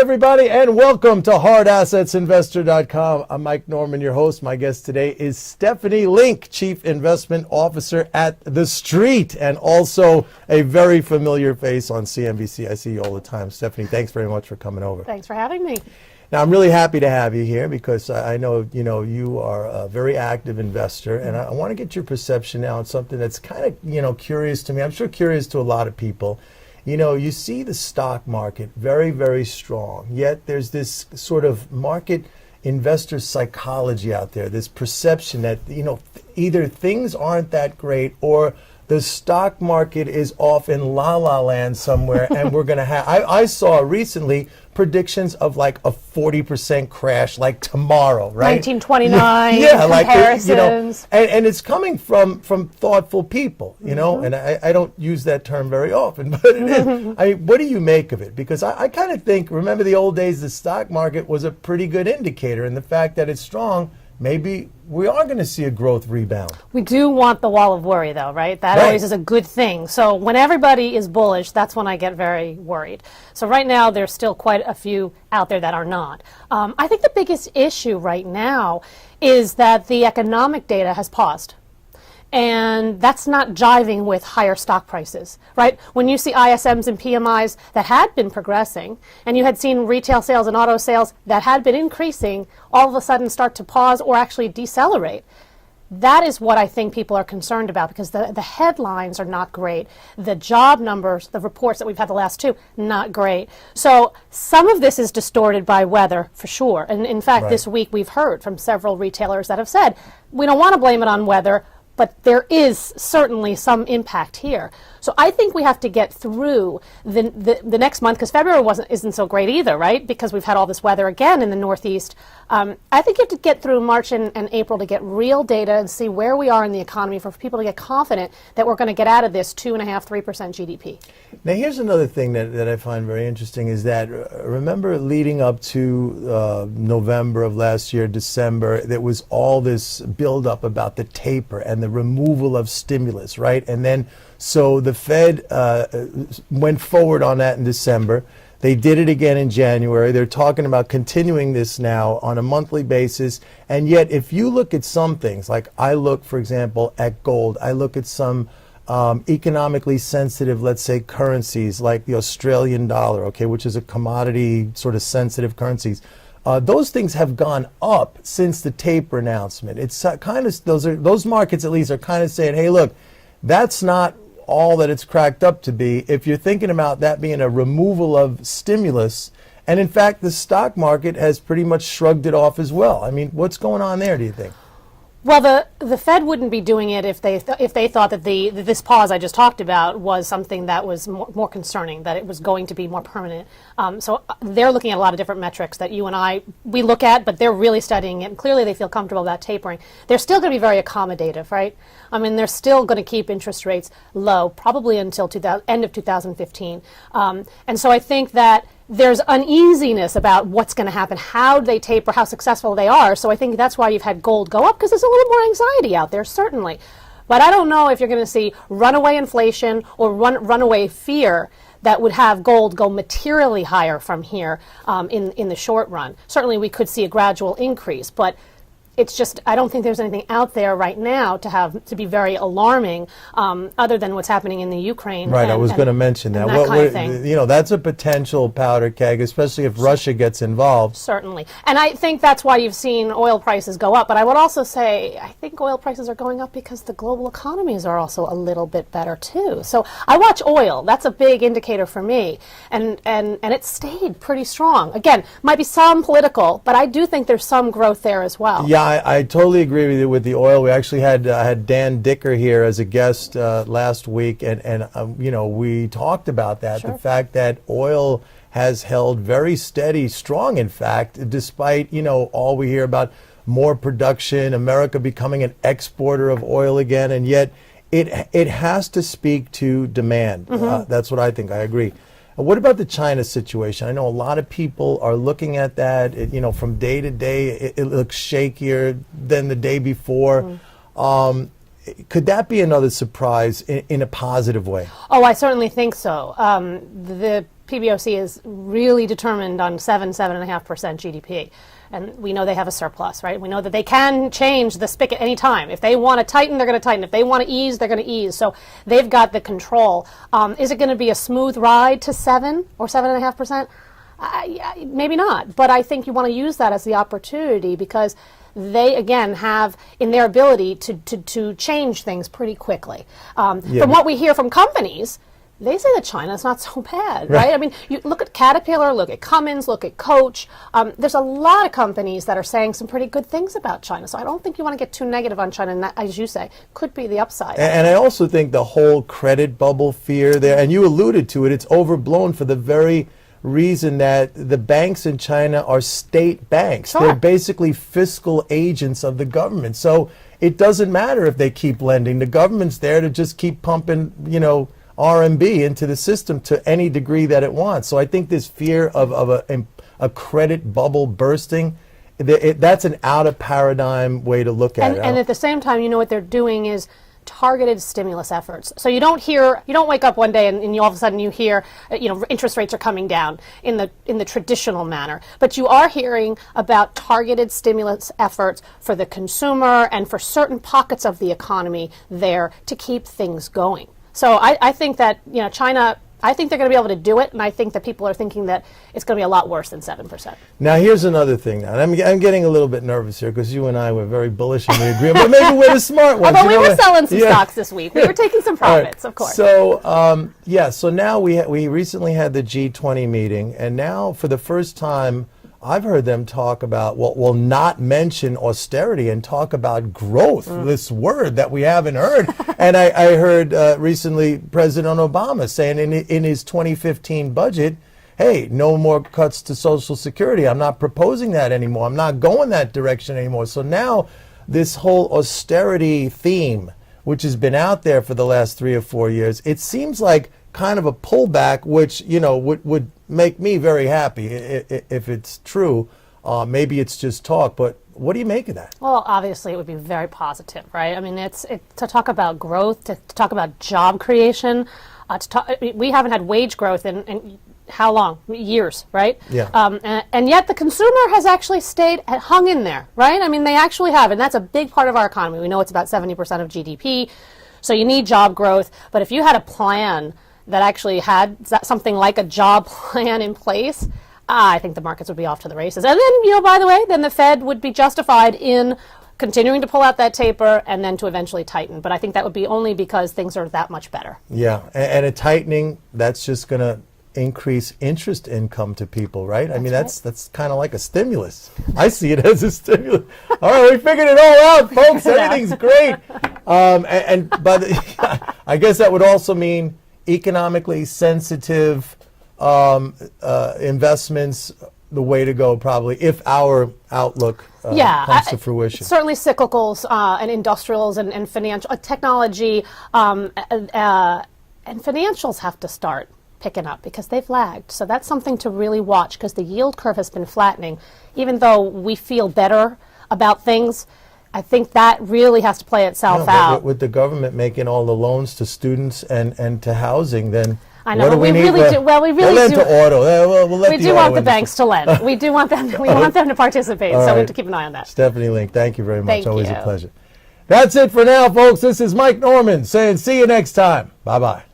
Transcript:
everybody, and welcome to HardAssetsInvestor.com. I'm Mike Norman, your host. My guest today is Stephanie Link, Chief Investment Officer at The Street, and also a very familiar face on CNBC. I see you all the time. Stephanie, thanks very much for coming over. Thanks for having me. Now, I'm really happy to have you here because I know you are a very active investor, and I want to get your perception now on something that's kind of curious to me. I'm sure curious to a lot of people. You see the stock market very, very strong, yet there's this sort of market investor psychology out there, this perception that, either things aren't that great or the stock market is off in la-la land somewhere and we're going to have, I saw recently predictions of like a 40% crash like tomorrow, right? 1929 yeah, comparisons. And it's coming from thoughtful people, and I don't use that term very often, but it is. What do you make of it? Because I kind of think, remember the old days, the stock market was a pretty good indicator, and the fact that it's strong, maybe we are going to see a growth rebound. We do want the wall of worry, though, right? That always is a good thing. So when everybody is bullish, that's when I get very worried. So right now, there's still quite a few out there that are not. I think the biggest issue right now is that the economic data has paused. And that's not jiving with higher stock prices, right? When you see ISMs and PMIs that had been progressing, and you had seen retail sales and auto sales that had been increasing, all of a sudden start to pause or actually decelerate. That is what I think people are concerned about, because the headlines are not great. The job numbers, the reports that we've had the last two, not great. So some of this is distorted by weather, for sure. And in fact, this week we've heard from several retailers that have said, we don't want to blame it on weather, but there is certainly some impact here. So I think we have to get through the next month, because February isn't so great either, right? Because we've had all this weather again in the Northeast. I think you have to get through March and April to get real data and see where we are in the economy for people to get confident that we're going to get out of this 2.5–3% GDP. Now, here's another thing that I find very interesting is that, remember leading up to November of last year, December, there was all this buildup about the taper and the removal of stimulus, right? And then so the Fed went forward on that in December. They did it again in January. They're talking about continuing this now on a monthly basis. And yet, if you look at some things, like I look, for example, at gold, I look at some economically sensitive, let's say, currencies like the Australian dollar, okay, which is a commodity sort of sensitive currencies. Those things have gone up since the taper announcement. It's kind of, those markets at least are kind of saying, hey, look, that's not all that it's cracked up to be. If you're thinking about that being a removal of stimulus, and in fact, the stock market has pretty much shrugged it off as well. I mean, what's going on there, do you think? Well, the Fed wouldn't be doing it if they thought that this pause I just talked about was something that was more concerning, that it was going to be more permanent. So they're looking at a lot of different metrics that you and we look at, but they're really studying it, and clearly they feel comfortable about tapering. They're still going to be very accommodative, right? I mean, they're still going to keep interest rates low, probably until end of 2015. And so I think that there's uneasiness about what's going to happen, how they taper, how successful they are. So I think that's why you've had gold go up, because there's a little more anxiety out there, certainly. But I don't know if you're going to see runaway inflation or runaway fear that would have gold go materially higher from here in the short run. Certainly we could see a gradual increase, but it's just, I don't think there's anything out there right now to be very alarming, other than what's happening in the Ukraine. Right, I was going to mention that. That kind of thing. That's a potential powder keg, especially if Russia gets involved. Certainly. And I think that's why you've seen oil prices go up. But I would also say, I think oil prices are going up because the global economies are also a little bit better too. So I watch oil. That's a big indicator for me. And it stayed pretty strong. Again, might be some political, but I do think there's some growth there as well. Yeah, I totally agree with you with the oil. We actually had Dan Dicker here as a guest last week, and we talked about that, the fact that oil has held very steady, strong, in fact, despite all we hear about more production, America becoming an exporter of oil again, and yet it has to speak to demand. That's what I think. I agree. What about the China situation? I know a lot of people are looking at that. From day to day, it looks shakier than the day before. Could that be another surprise in a positive way? Oh, I certainly think so. The PBOC is really determined on 7.5% GDP. And we know they have a surplus, right? We know that they can change the spigot any time. If they want to tighten, they're going to tighten. If they want to ease, they're going to ease. So they've got the control. Is it going to be a smooth ride to 7 or 7.5%? Maybe not. But I think you want to use that as the opportunity because they, again, have in their ability to change things pretty quickly. From what we hear from companies, they say that China's not so bad, right? I mean, you look at Caterpillar, look at Cummins, look at Coach. There's a lot of companies that are saying some pretty good things about China. So I don't think you want to get too negative on China, and that, as you say, could be the upside. And I also think the whole credit bubble fear there, and you alluded to it, it's overblown for the very reason that the banks in China are state banks. Sure. They're basically fiscal agents of the government. So it doesn't matter if they keep lending. The government's there to just keep pumping, RMB into the system to any degree that it wants. So I think this fear of a credit bubble bursting, that's an out of paradigm way to look at it. And at the same time, what they're doing is targeted stimulus efforts. So you don't wake up one day and you all of a sudden you hear, interest rates are coming down in the traditional manner. But you are hearing about targeted stimulus efforts for the consumer and for certain pockets of the economy there to keep things going. So I think that, China, I think they're going to be able to do it, and I think that people are thinking that it's going to be a lot worse than 7%. Now, here's another thing. Now, I'm getting a little bit nervous here because you and I were very bullish and we agree, but maybe we're the smart ones. Although we were selling some stocks this week. We were taking some profits, of course. So, so now we recently had the G20 meeting, and now for the first time, I've heard them talk about, not mention austerity and talk about growth, this word that we haven't heard. And I heard recently President Obama saying in his 2015 budget, hey, no more cuts to Social Security. I'm not proposing that anymore. I'm not going that direction anymore. So now this whole austerity theme, which has been out there for the last 3 or 4 years, it seems like kind of a pullback, which, would make me very happy if it's true. Maybe it's just talk, but what do you make of that? Well, obviously it would be very positive, right? I mean, it's to talk about growth, to talk about job creation. We haven't had wage growth in how long? Years, right? Yeah. And yet the consumer has actually hung in there, right? I mean, they actually have, and that's a big part of our economy. We know it's about 70% of GDP, so you need job growth. But if you had a plan that actually had something like a job plan in place, I think the markets would be off to the races. And then, by the way, then the Fed would be justified in continuing to pull out that taper and then to eventually tighten. But I think that would be only because things are that much better. Yeah, and a tightening, that's just going to increase interest income to people, right? I mean, that's kind of like a stimulus. I see it as a stimulus. All right, we figured it all out, folks. Everything's great. But I guess that would also mean economically sensitive investments, the way to go probably, if our outlook comes to fruition. Certainly cyclicals and industrials and financial technology and financials have to start picking up because they've lagged. So that's something to really watch because the yield curve has been flattening. Even though we feel better about things, I think that really has to play itself out. With the government making all the loans to students and to housing, then I know, what do we need? Really do. Well, we really lend do. To auto. We do want the banks to lend. We do want them. We want them to participate. So we have to keep an eye on that. Stephanie Link, thank you very much. Thank Always you. a pleasure. That's it for now, folks. This is Mike Norman saying see you next time. Bye-bye.